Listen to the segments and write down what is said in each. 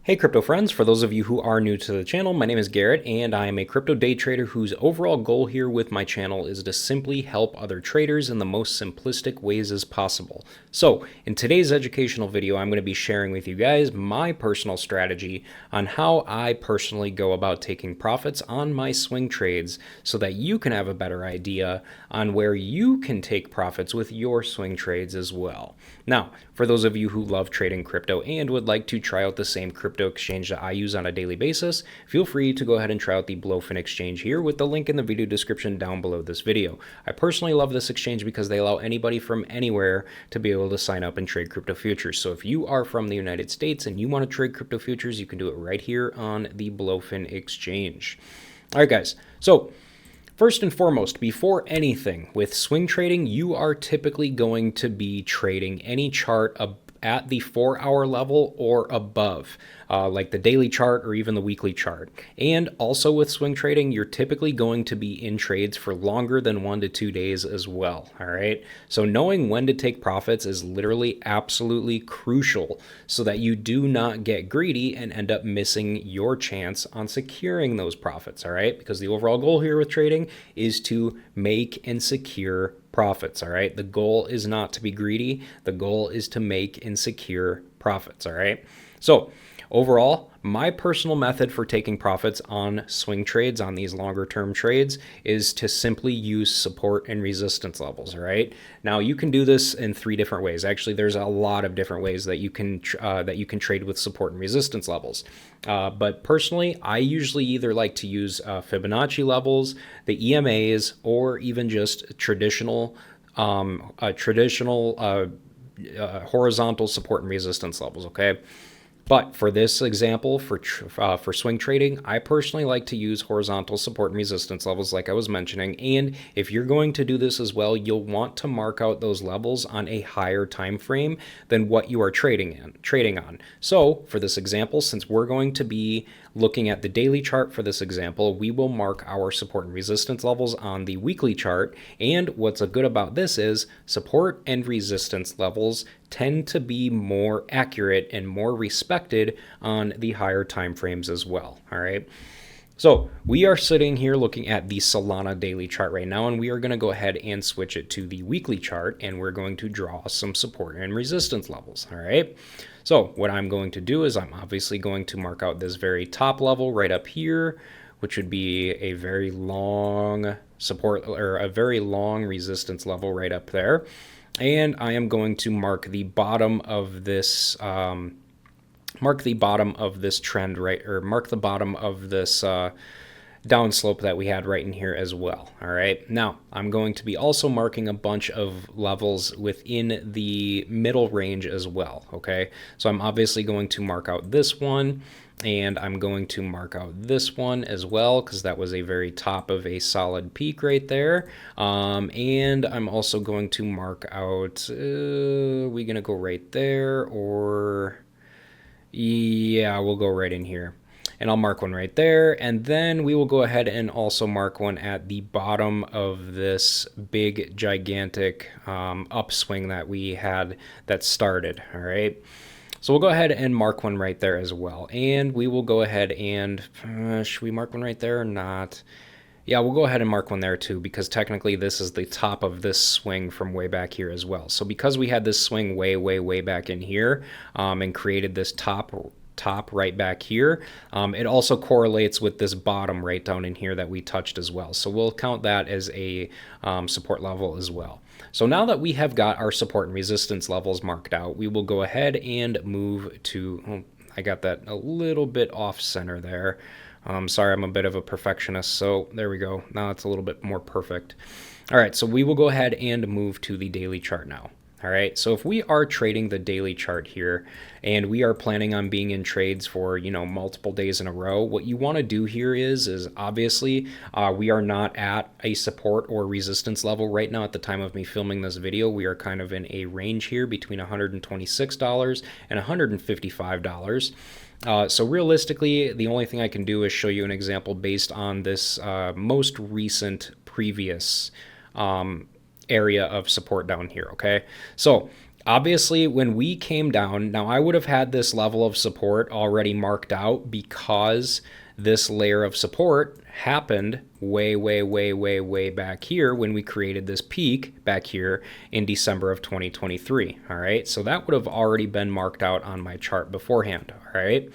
Hey crypto friends, for those of you who are new to the channel, my name is Garrett and I am a crypto day trader whose overall goal here with my channel is to simply help other traders in the most simplistic ways as possible. So in today's educational video, I'm going to be sharing with you guys my personal strategy on how I personally go about taking profits on my swing trades so that you can have a better idea on where you can take profits with your swing trades as well. Now, for those of you who love trading crypto and would like to try out the same crypto exchange that I use on a daily basis, feel free to go ahead and try out the Bluefin exchange here with the link in the video description down below this video. I personally love this exchange because they allow anybody from anywhere to be able to sign up and trade crypto futures. So if you are from the United States and you want to trade crypto futures, you can do it right here on the Bluefin exchange. All right, guys. So first and foremost, before anything, with swing trading, you are typically going to be trading any chart at the 4-hour level or above, like the daily chart or even the weekly chart. And also with swing trading, you're typically going to be in trades for longer than 1 to 2 days as well. All right. So knowing when to take profits is literally absolutely crucial so that you do not get greedy and end up missing your chance on securing those profits. All right. Because the overall goal here with trading is to make and secure profits. All right. The goal is not to be greedy. The goal is to make and secure profits. All right. So overall, my personal method for taking profits on swing trades, on these longer term trades, is to simply use support and resistance levels. All right. Now you can do this in 3 different ways. Actually, there's a lot of different ways that you can trade with support and resistance levels. But personally, I usually either like to use Fibonacci levels, the EMAs, or even just traditional horizontal support and resistance levels. Okay. But for this example, for swing trading, I personally like to use horizontal support and resistance levels like I was mentioning. And if you're going to do this as well, you'll want to mark out those levels on a higher time frame than what you are trading on. So for this example, since we're going to be looking at the daily chart for this example, we will mark our support and resistance levels on the weekly chart. And what's good about this is support and resistance levels tend to be more accurate and more respected on the higher time frames as well. All right. So we are sitting here looking at the Solana daily chart right now, and we are going to go ahead and switch it to the weekly chart, and we're going to draw some support and resistance levels. All right. So what I'm going to do is I'm obviously going to mark out this very top level right up here, which would be a very long support or a very long resistance level right up there. And I am going to mark the bottom of this trend, right, or mark the bottom of this downslope that we had right in here as well. All right. Now I'm going to be also marking a bunch of levels within the middle range as well. Okay. So I'm obviously going to mark out this one, and I'm going to mark out this one as well because that was a very top of a solid peak right there. And I'm also going to mark out, we going to go right there, or yeah, we'll go right in here. And I'll mark one right there. And then we will go ahead and also mark one at the bottom of this big, gigantic upswing that we had that started. All right. So we'll go ahead and mark one right there as well. And we will go ahead and, should we mark one right there or not? Yeah, we'll go ahead and mark one there too, because technically this is the top of this swing from way back here as well. So because we had this swing way back in here and created this top right back here, it also correlates with this bottom right down in here that we touched as well. So we'll count that as a support level as well. So now that we have got our support and resistance levels marked out, we will go ahead and move to, oh, I got that a little bit off center there. Sorry, I'm a bit of a perfectionist. So there we go. Now it's a little bit more perfect. All right, so we will go ahead and move to the daily chart now. All right, so if we are trading the daily chart here and we are planning on being in trades for, multiple days in a row, what you want to do here is obviously we are not at a support or resistance level right now at the time of me filming this video. We are kind of in a range here between $126 and $155. So realistically, the only thing I can do is show you an example based on this most recent previous area of support down here. Okay, so Obviously, when we came down, now I would have had this level of support already marked out because this layer of support happened way back here when we created this peak back here in December of 2023. All right, so that would have already been marked out on my chart beforehand. All right.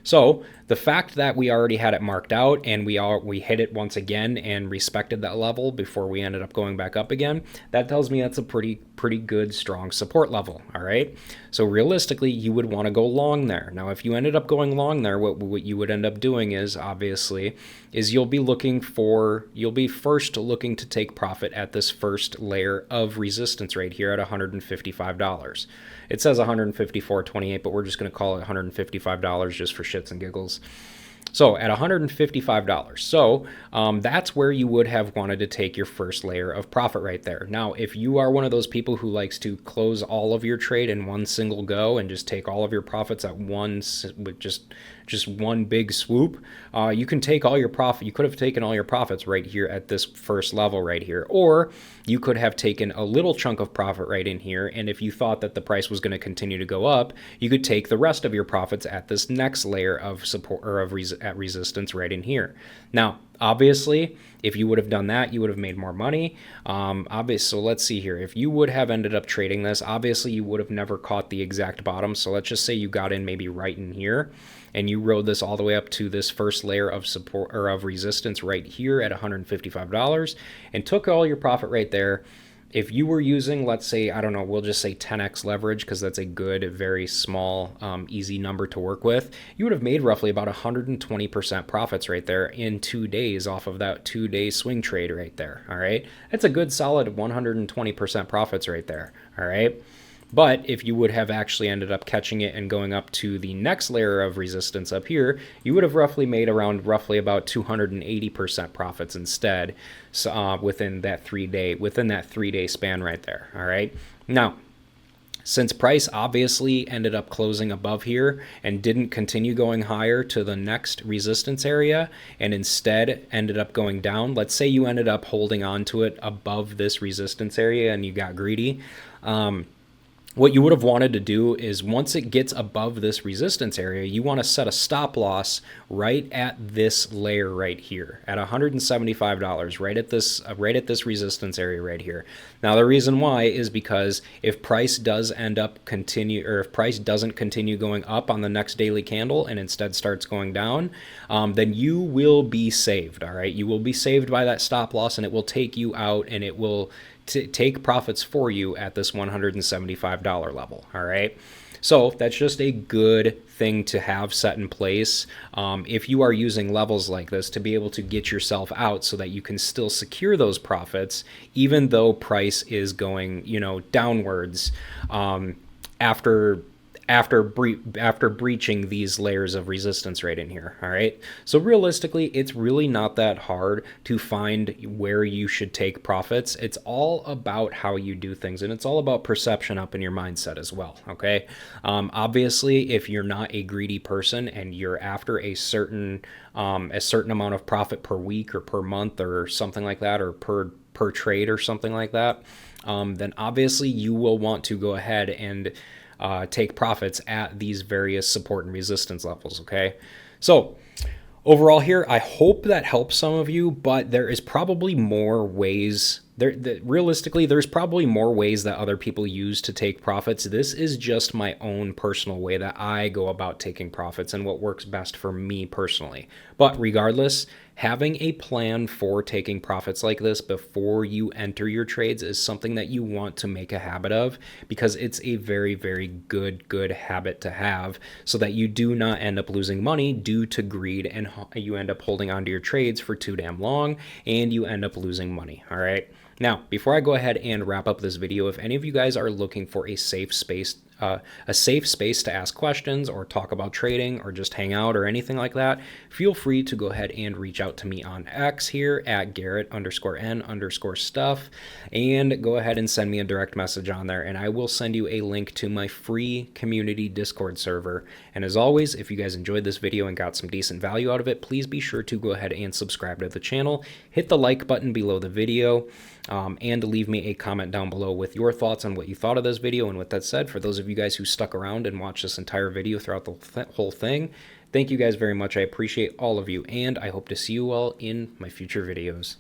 So the fact that we already had it marked out and we hit it once again and respected that level before we ended up going back up again, that tells me that's a pretty good strong support level. All right. So realistically, you would want to go long there. Now, if you ended up going long there, what you would end up doing is obviously you'll be first looking to take profit at this first layer of resistance right here at $155. It says $154.28, but we're just going to call it $155 just for shits and giggles. So at $155, so that's where you would have wanted to take your first layer of profit right there. Now, if you are one of those people who likes to close all of your trade in one single go and just take all of your profits at once with just one big swoop, you can take all your profit. You could have taken all your profits right here at this first level right here, or you could have taken a little chunk of profit right in here. And if you thought that the price was going to continue to go up, you could take the rest of your profits at this next layer of support or of at resistance right in here. Now, obviously, if you would have done that, you would have made more money. So let's see here. If you would have ended up trading this, obviously you would have never caught the exact bottom. So let's just say you got in maybe right in here and you rode this all the way up to this first layer of support or of resistance right here at $155 and took all your profit right there. If you were using, let's say, I don't know, we'll just say 10x leverage because that's a good, very small, easy number to work with, you would have made roughly about 120% profits right there in 2 days off of that 2-day swing trade right there. All right. That's a good solid 120% profits right there. All right. But if you would have actually ended up catching it and going up to the next layer of resistance up here, you would have made roughly about 280% profits instead, within that 3-day span right there. All right. Now, since price obviously ended up closing above here and didn't continue going higher to the next resistance area and instead ended up going down, let's say you ended up holding on to it above this resistance area and you got greedy. What you would have wanted to do is once it gets above this resistance area, you want to set a stop loss right at this layer right here at $175, right at this resistance area right here. Now, the reason why is because if price doesn't continue going up on the next daily candle and instead starts going down, then you will be saved. All right. You will be saved by that stop loss and it will take you out and it will take profits for you at this $175 level. All right. So that's just a good thing to have set in place if you are using levels like this to be able to get yourself out so that you can still secure those profits, even though price is going, downwards after breaching these layers of resistance right in here. All right. So realistically, it's really not that hard to find where you should take profits. It's all about how you do things, and it's all about perception up in your mindset as well. Okay. Obviously, if you're not a greedy person and you're after a certain amount of profit per week or per month or something like that, or per trade or something like that, then obviously you will want to go ahead and take profits at these various support and resistance levels. Okay. So overall here, I hope that helps some of you, but there is probably more ways realistically, there's probably more ways that other people use to take profits. This is just my own personal way that I go about taking profits and what works best for me personally. But regardless, having a plan for taking profits like this before you enter your trades is something that you want to make a habit of, because it's a very, very good habit to have so that you do not end up losing money due to greed and you end up holding onto your trades for too damn long and you end up losing money. All right. Now, before I go ahead and wrap up this video, if any of you guys are looking for a safe space a safe space to ask questions or talk about trading or just hang out or anything like that, feel free to go ahead and reach out to me on X here at Garrett_N_stuff, and go ahead and send me a direct message on there, and I will send you a link to my free community Discord server. And as always, if you guys enjoyed this video and got some decent value out of it, please be sure to go ahead and subscribe to the channel, hit the like button below the video, and leave me a comment down below with your thoughts on what you thought of this video. And with that said, for those of you guys who stuck around and watched this entire video throughout the whole thing, thank you guys very much. I appreciate all of you, and I hope to see you all in my future videos.